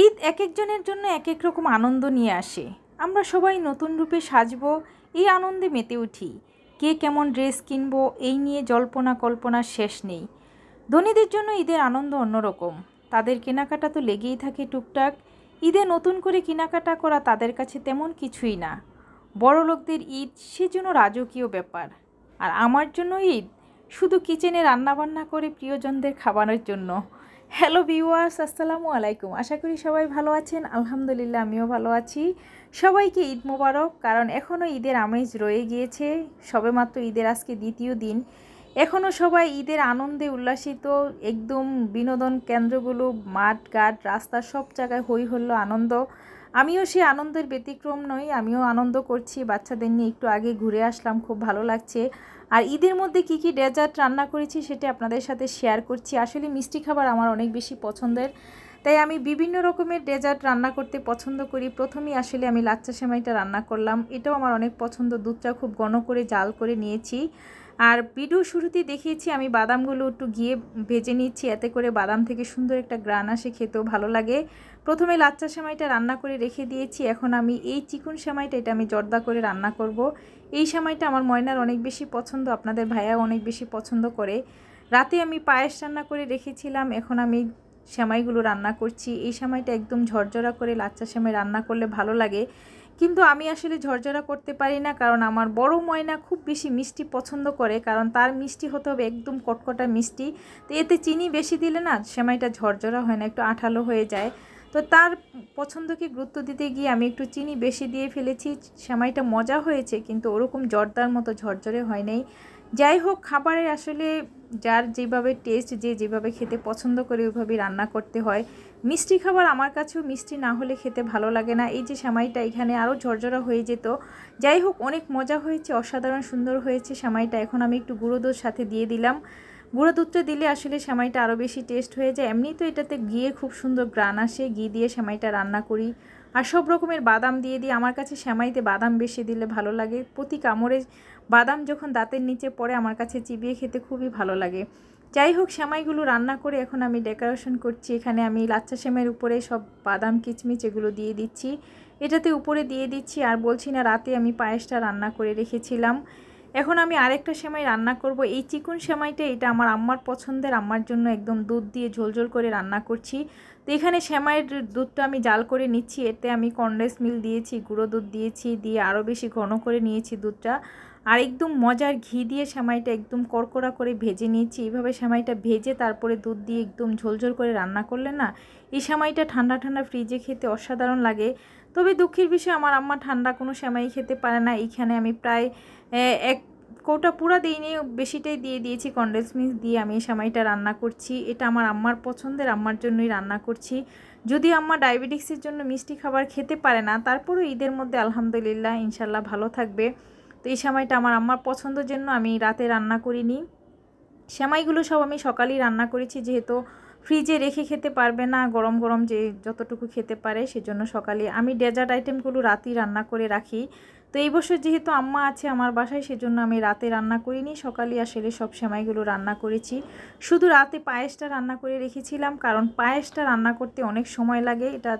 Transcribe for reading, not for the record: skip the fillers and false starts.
ঈদ এক একজনের জন্য এক এক রকম আনন্দ নিয়ে আসে। আমরা সবাই নতুন রূপে সাজবো, এই আনন্দে মেতে উঠি। কে কেমন ড্রেস কিনবো এই নিয়ে জল্পনা কল্পনার শেষ নেই। ধনীদের জন্য ঈদের আনন্দ অন্যরকম, তাদের কেনাকাটা তো লেগেই থাকে টুকটাক। ঈদে নতুন করে কেনাকাটা করা তাদের কাছে তেমন কিছুই না। বড়লোকদের ঈদ সেজন্য রাজকীয় ব্যাপার, আর আমার জন্য ঈদ শুধু কিচেনে রান্নাবান্না করে প্রিয়জনদের খাবারের জন্য। হ্যালো ভিউয়ার্স, আসসালামু আলাইকুম। আশা করি সবাই ভালো আছেন। আলহামদুলিল্লাহ আমিও ভালো আছি। সবাইকে ঈদ মোবারক। কারণ এখনও ঈদের আমেজ রয়ে গিয়েছে, সবেমাত্র ঈদের আজকে দ্বিতীয় দিন। এখনও সবাই ঈদের আনন্দে উল্লাসিত। একদম বিনোদন কেন্দ্রগুলো, মাঠ ঘাট রাস্তা সব জায়গায় হই হল্লো আনন্দ। আমিও সেই আনন্দের ব্যতিক্রম নই, আমিও আনন্দ করছি। বাচ্চাদের নিয়ে একটু আগে ঘুরে আসলাম, খুব ভালো লাগছে। আর ঈদের মধ্যে কি কি ডেজার্ট রান্না করেছি সেটা আপনাদের সাথে শেয়ার করছি। আসলে মিষ্টি খাবার আমার অনেক বেশি পছন্দের, তাই আমি বিভিন্ন রকমের ডেজার্ট রান্না করতে পছন্দ করি। প্রথমেই আসলে আমি লাচ্চা সেমাইটা রান্না করলাম, এটাও আমার অনেক পছন্দ। দুধটা খুব ঘন করে জাল করে নিয়েছি। আর ভিডিও শুরুতেই দেখিয়েছি আমি বাদামগুলো একটু ঘিয়ে ভেজে নিচ্ছি, এতে করে বাদাম থেকে সুন্দর একটা গ্রান আসে, খেতেও ভালো লাগে। প্রথমে লাচ্চা সেমাইটা রান্না করে রেখে দিয়েছি। এখন আমি এই চিকন সেমাইটা, এটা আমি জর্দা করে রান্না করব। এই সেমাইটা আমার ময়নার অনেক বেশি পছন্দ, আপনাদের ভাইয়াও অনেক বেশি পছন্দ করে। রাতে আমি পায়েস রান্না করে রেখেছিলাম, এখন আমি সেমাইগুলো রান্না করছি। এই সেমাইটা একদম ঝরঝরা করে লাচ্চা সেমাই রান্না করলে ভালো লাগে, কিন্তু আমি আসলে ঝরঝরা করতে পারি না, কারণ আমার বড় ময়না খুব বেশি মিষ্টি পছন্দ করে। কারণ তার মিষ্টি হতে হবে একদম কটকটা মিষ্টি, তো এতে চিনি বেশি দিলে না সেমাইটা ঝরঝরা হয় না, একটু আঠালো হয়ে যায়। তো তার পছন্দকে গুরুত্ব দিতে গিয়ে আমি একটু চিনি বেশি দিয়ে ফেলেছি। সেমাইটা মজা হয়েছে, কিন্তু ওরকম জর্দার মতো ঝরঝরে হয় নাই। যাই হোক, খাবারের আসলে যার যেভাবে টেস্ট, যে যেভাবে খেতে পছন্দ করে ওইভাবেই রান্না করতে হয়। মিষ্টি খাবার আমার কাছেও মিষ্টি না হলে খেতে ভালো লাগে না। এই যে সেমাইটা এখানে আরও ঝরঝরা হয়ে যেত। যাই হোক, অনেক মজা হয়েছে, অসাধারণ সুন্দর হয়েছে সেমাইটা। এখন আমি একটু গুঁড়ো দুধ সাথে দিয়ে দিলাম। গুঁড়ো দুধটা দিলে আসলে সেমাইটা আরও বেশি টেস্ট হয়ে যায়। এমনি তো এটাতে ঘিয়ে খুব সুন্দর গ্রান আসে, ঘি দিয়ে সেমাইটা রান্না করি। আর সব রকমের বাদাম দিয়ে দিই, আমার কাছে সেমাইতে বাদাম বেশি দিলে ভালো লাগে। প্রতি কামড়ে বাদাম যখন দাঁতের নিচে পড়ে আমার কাছে চিবিয়ে খেতে খুবই ভালো লাগে। যাই হোক, সেমাইগুলো রান্না করে এখন আমি ডেকোরেশন করছি। এখানে আমি লাচ্চা সেমাইয়ের উপরে সব বাদাম কিচমিচ এগুলো দিয়ে দিচ্ছি, এটাতে উপরে দিয়ে দিচ্ছি। আর বলছি না, রাতে আমি পায়েসটা রান্না করে রেখেছিলাম। এখন আমি আরেকটা সেমাই রান্না করব। এই চিকন সেমাইটা, এটা আমার আম্মার পছন্দের, আম্মার জন্য একদম দুধ দিয়ে ঝোলঝোল করে রান্না করছি। তো এখানে সেমাইয়ের দুধটা আমি জাল করে নিচ্ছি, এতে আমি কনডেন্স মিল্ক দিয়েছি, গুঁড়ো দুধ দিয়েছি, দিয়ে আরও বেশি ঘন করে নিয়েছি দুধটা। আর একদম মজার ঘি দিয়ে সেমাইটা একদম কড়কড়া করে ভেজে নিয়েছি। এইভাবে সেমাইটা ভেজে তারপরে দুধ দিয়ে একদম ঝোলঝোল করে রান্না করলে না, এই সেমাইটা ঠান্ডা ঠান্ডা ফ্রিজে খেতে অসাধারণ লাগে। তবে দুঃখের বিষয়, আমার আম্মা ঠান্ডা কোনো সেমাই খেতে পারে না। এইখানে আমি প্রায় এক কৌটা পুরা দিইনি, বেশিটাই দিয়ে দিয়েছি। কনডেন্স মিল্ক দিয়ে আমি সেমাইটা রান্না করছি। এটা আমার আম্মার পছন্দের, আম্মার জন্যই রান্না করছি। যদি আম্মা ডায়াবেটিক্সের জন্য মিষ্টি খাবার খেতে পারে না, তারপরেও ঈদের মধ্যে আলহামদুলিল্লাহ ইনশাল্লাহ ভালো থাকবে। তো এই সেমাইটা আমার আম্মার পছন্দের জন্য আমি রাতে রান্না করিনি। সেমাইগুলো সব আমি সকালেই রান্না করেছি, যেহেতু ফ্রিজে রেখে খেতে পারবে না, গরম গরম যে যতটুকু খেতে পারে, সেজন্য সকালে আমি ডেজার্ট আইটেমগুলো রাতেই রান্না করে রাখি। তো এই বছর যেহেতু আম্মা আছে আমার বাসায়, সেজন্য আমি রাতে রান্না করিনি, সকালে আসলে সব সেমাইগুলো রান্না করেছি। শুধু রাতে পায়েসটা রান্না করে রেখেছিলাম, কারণ পায়েসটা রান্না করতে অনেক সময় লাগে। এটা